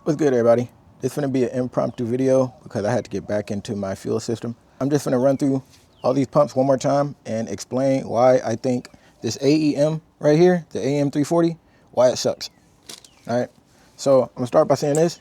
What's good, everybody? This is going to be an impromptu video because I had to get back into my fuel system. I'm just going to run through all these pumps one more time and explain why I think this AEM right here, the AEM 340, why it sucks. All right. So I'm going to start by saying this.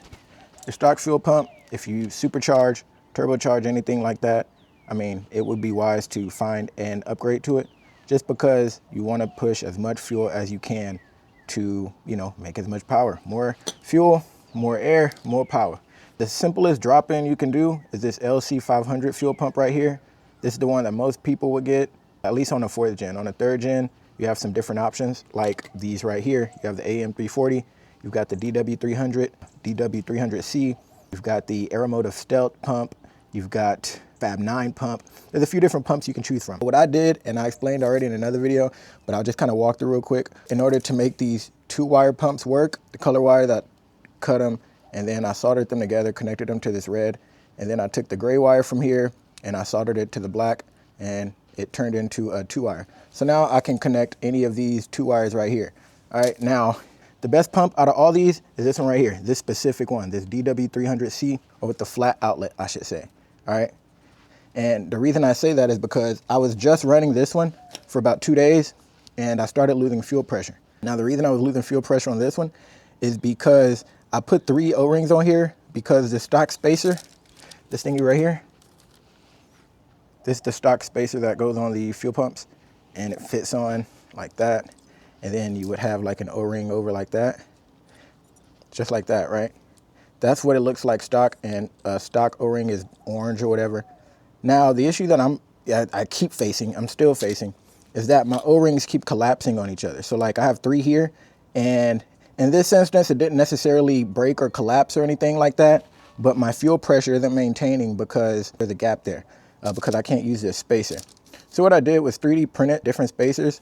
Your stock fuel pump, if you supercharge, turbocharge, anything like that, I mean, it would be wise to find an upgrade to it just because you want to push as much fuel as you can to, make as much power. More fuel, more air, more power. The simplest drop-in you can do is this LC500 fuel pump right here. This is the one that most people would get, at least on the 4th gen. On the 3rd gen, you have some different options like these right here. You have the AM340, you've got the DW300, DW300C, you've got the Aeromotive Stealth pump, you've got Fab 9 pump. There's a few different pumps you can choose from. What I did, and I explained already in another video, but I'll just kind of walk through real quick. In order to make these 2-wire pumps work, the color wire that cut them, and then I soldered them together, connected them to this red, and then I took the gray wire from here and I soldered it to the black, and it turned into a 2-wire. So now I can connect any of these 2 wires right here. All right, now the best pump out of all these is this one right here, this specific one, this DW300C, or with the flat outlet, I should say. All right. And the reason I say that is because I was just running this one for about 2 days and I started losing fuel pressure. Now, the reason I was losing fuel pressure on this one is because I put 3 O-rings on here because the stock spacer, this thingy right here, this is the stock spacer that goes on the fuel pumps and it fits on like that. And then you would have like an O-ring over like that, just like that, right? That's what it looks like stock, and stock O-ring is orange or whatever. Now, the issue that I keep facing, I'm still facing, is that my O-rings keep collapsing on each other. So like I have 3 here, and in this instance, it didn't necessarily break or collapse or anything like that, but my fuel pressure isn't maintaining because there's a gap there, because I can't use this spacer. So what I did was 3D printed different spacers,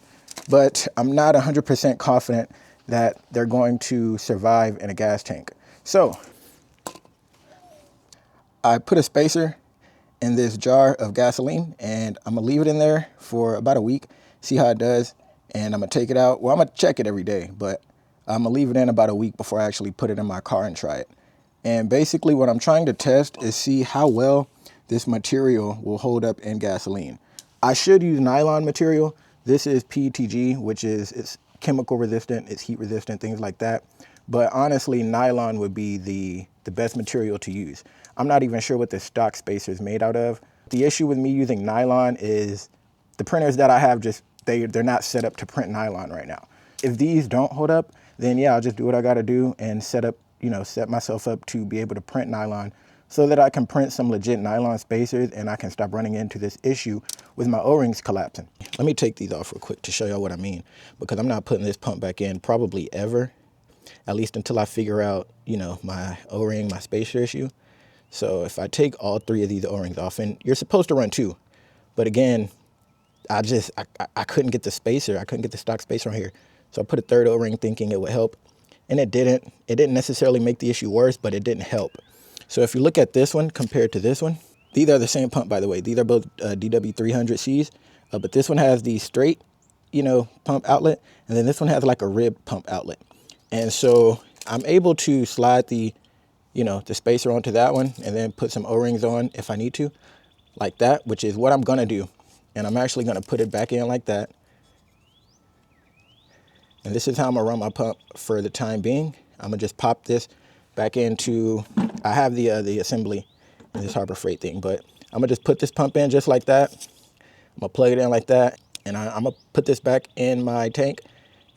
but I'm not 100% confident that they're going to survive in a gas tank. So I put a spacer in this jar of gasoline and I'm gonna leave it in there for about a week, see how it does, and I'm gonna take it out. Well, I'm gonna check it every day, but I'm gonna leave it in about a week before I actually put it in my car and try it. And basically what I'm trying to test is see how well this material will hold up in gasoline. I should use nylon material. This is PETG, which is it's chemical resistant, it's heat resistant, things like that. But honestly, nylon would be the best material to use. I'm not even sure what the stock spacer is made out of. The issue with me using nylon is the printers that I have they're not set up to print nylon right now. If these don't hold up, then yeah, I'll just do what I gotta do and set myself up to be able to print nylon so that I can print some legit nylon spacers and I can stop running into this issue with my O-rings collapsing. Let me take these off real quick to show y'all what I mean, because I'm not putting this pump back in probably ever, at least until I figure out, my O-ring, my spacer issue. So if I take all 3 of these O-rings off, and you're supposed to run 2, but again, I couldn't get the spacer. I couldn't get the stock spacer on here. So I put a 3rd O-ring thinking it would help, and it didn't. It didn't necessarily make the issue worse, but it didn't help. So if you look at this one compared to this one, these are the same pump, by the way. These are both DW300Cs, but this one has the straight, pump outlet, and then this one has like a rib pump outlet. And so I'm able to slide the spacer onto that one and then put some O-rings on if I need to, like that, which is what I'm gonna do. And I'm actually gonna put it back in like that. And this is how I'm gonna run my pump for the time being. I'm gonna just pop this back into, I have the assembly in this Harbor Freight thing, but I'm gonna just put this pump in just like that. I'm gonna plug it in like that, and I'm gonna put this back in my tank,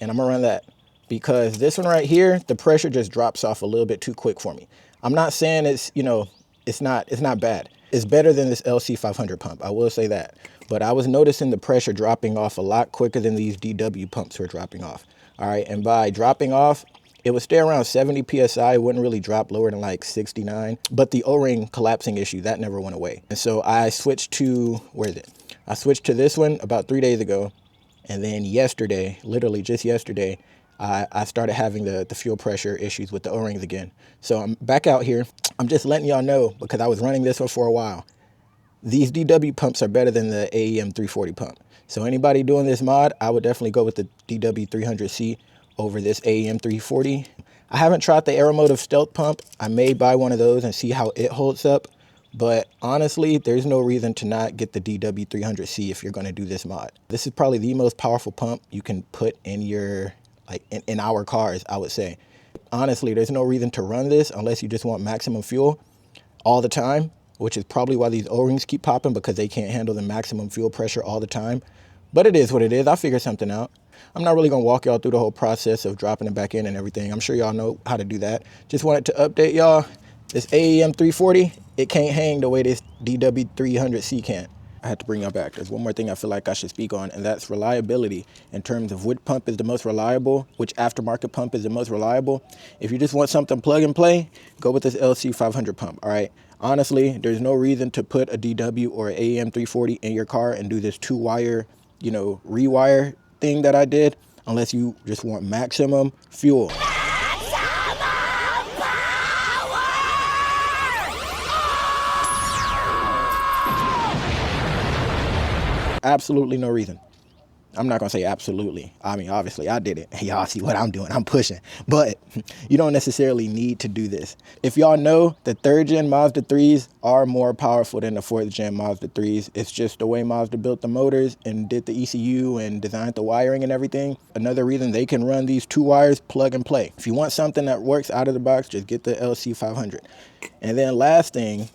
and I'm gonna run that. Because this one right here, the pressure just drops off a little bit too quick for me. I'm not saying it's, it's not bad. It's better than this LC500 pump, I will say that. But I was noticing the pressure dropping off a lot quicker than these DW pumps were dropping off. All right, and by dropping off, it would stay around 70 PSI. It wouldn't really drop lower than like 69. But the O-ring collapsing issue, that never went away. And so I switched to, where is it? I switched to this one about 3 days ago. And then yesterday, literally just yesterday, I started having the fuel pressure issues with the O-rings again. So I'm back out here. I'm just letting y'all know, because I was running this one for a while. These DW pumps are better than the AEM 340 pump. So anybody doing this mod, I would definitely go with the DW 300C over this AEM 340. I haven't tried the Aeromotive Stealth pump. I may buy one of those and see how it holds up. But honestly, there's no reason to not get the DW300C if you're going to do this mod. This is probably the most powerful pump you can put in your, like in our cars, I would say. Honestly, there's no reason to run this unless you just want maximum fuel all the time, which is probably why these O-rings keep popping, because they can't handle the maximum fuel pressure all the time. But it is what it is. I'll figure something out. I'm not really going to walk y'all through the whole process of dropping it back in and everything. I'm sure y'all know how to do that. Just wanted to update y'all. This AEM 340, it can't hang the way this DW300C can. I had to bring y'all back. There's one more thing I feel like I should speak on, and that's reliability in terms of which pump is the most reliable, which aftermarket pump is the most reliable. If you just want something plug and play, go with this LC500 pump, all right? Honestly, there's no reason to put a DW or an AEM 340 in your car and do this 2-wire, you know, rewire thing that I did, unless you just want maximum fuel. Absolutely no reason. I'm not gonna say absolutely. I mean, obviously I did it. Y'all see what I'm doing, I'm pushing. But you don't necessarily need to do this. If y'all know, the 3rd gen Mazda 3s are more powerful than the 4th gen Mazda 3s. It's just the way Mazda built the motors and did the ECU and designed the wiring and everything. Another reason they can run these 2 wires plug and play. If you want something that works out of the box, just get the LC500. And then last thing,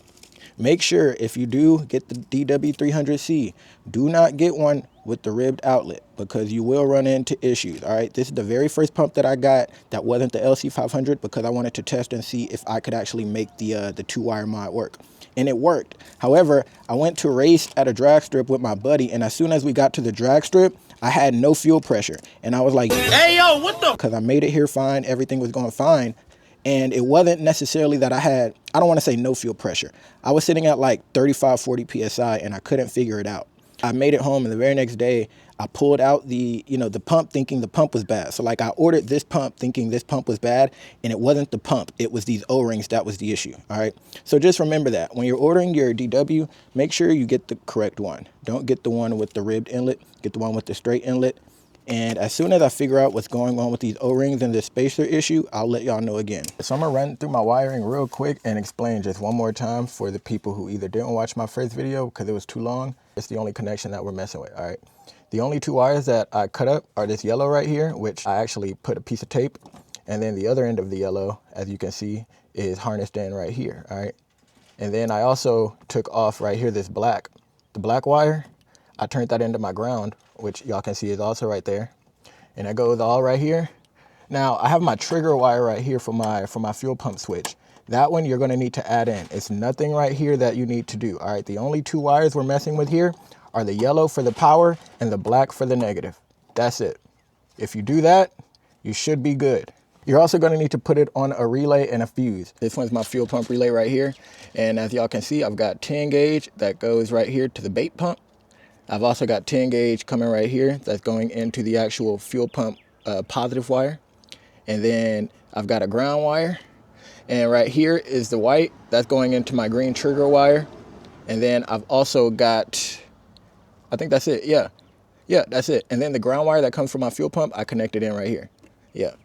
make sure if you do get the DW300C, do not get one with the ribbed outlet, because you will run into issues, all right? This is the very first pump that I got that wasn't the LC500, because I wanted to test and see if I could actually make the 2-wire mod work. And it worked. However, I went to race at a drag strip with my buddy, and as soon as we got to the drag strip, I had no fuel pressure. And I was like, hey, yo, what the? Because I made it here fine, everything was going fine. And it wasn't necessarily that I don't want to say no fuel pressure. I was sitting at like 35, 40 PSI and I couldn't figure it out. I made it home, and the very next day I pulled out the pump thinking the pump was bad. So like I ordered this pump thinking this pump was bad, and it wasn't the pump. It was these O-rings that was the issue, all right? So just remember that when you're ordering your DW, make sure you get the correct one. Don't get the one with the ribbed inlet, get the one with the straight inlet. And as soon as I figure out what's going on with these O-rings and this spacer issue, I'll let y'all know again. So I'm gonna run through my wiring real quick and explain just one more time for the people who either didn't watch my first video because it was too long. It's the only connection that we're messing with, all right? The only 2 wires that I cut up are this yellow right here, which I actually put a piece of tape, and then the other end of the yellow, as you can see, is harnessed in right here, all right? And then I also took off right here this black. The black wire, I turned that into my ground, which y'all can see is also right there. And it goes all right here. Now, I have my trigger wire right here for my fuel pump switch. That one you're gonna need to add in. It's nothing right here that you need to do, all right? The only 2 wires we're messing with here are the yellow for the power and the black for the negative. That's it. If you do that, you should be good. You're also gonna need to put it on a relay and a fuse. This one's my fuel pump relay right here. And as y'all can see, I've got 10 gauge that goes right here to the bait pump. I've also got 10 gauge coming right here that's going into the actual fuel pump positive wire. And then I've got a ground wire. And right here is the white that's going into my green trigger wire. And then I've also got, I think that's it, yeah. Yeah, that's it. And then the ground wire that comes from my fuel pump, I connected in right here. Yeah.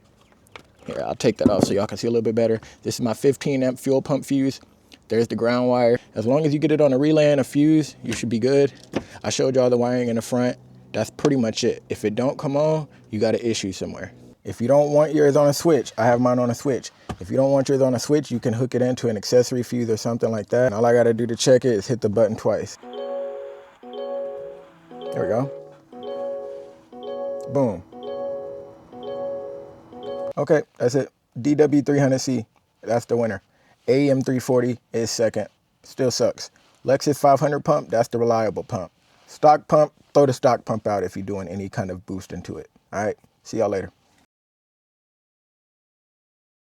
Here, I'll take that off so y'all can see a little bit better. This is my 15 amp fuel pump fuse. There's the ground wire. As long as you get it on a relay and a fuse, you should be good. I showed y'all the wiring in the front. That's pretty much it. If it don't come on, you got an issue somewhere. If you don't want yours on a switch, I have mine on a switch. If you don't want yours on a switch, you can hook it into an accessory fuse or something like that. And all I gotta do to check it is hit the button twice. There we go. Boom. Okay, that's it. DW300C, that's the winner. AEM 340 is second. Still sucks. Lexus 500 pump, that's the reliable pump. Stock pump, throw the stock pump out if you're doing any kind of boost into it. All right, see y'all later.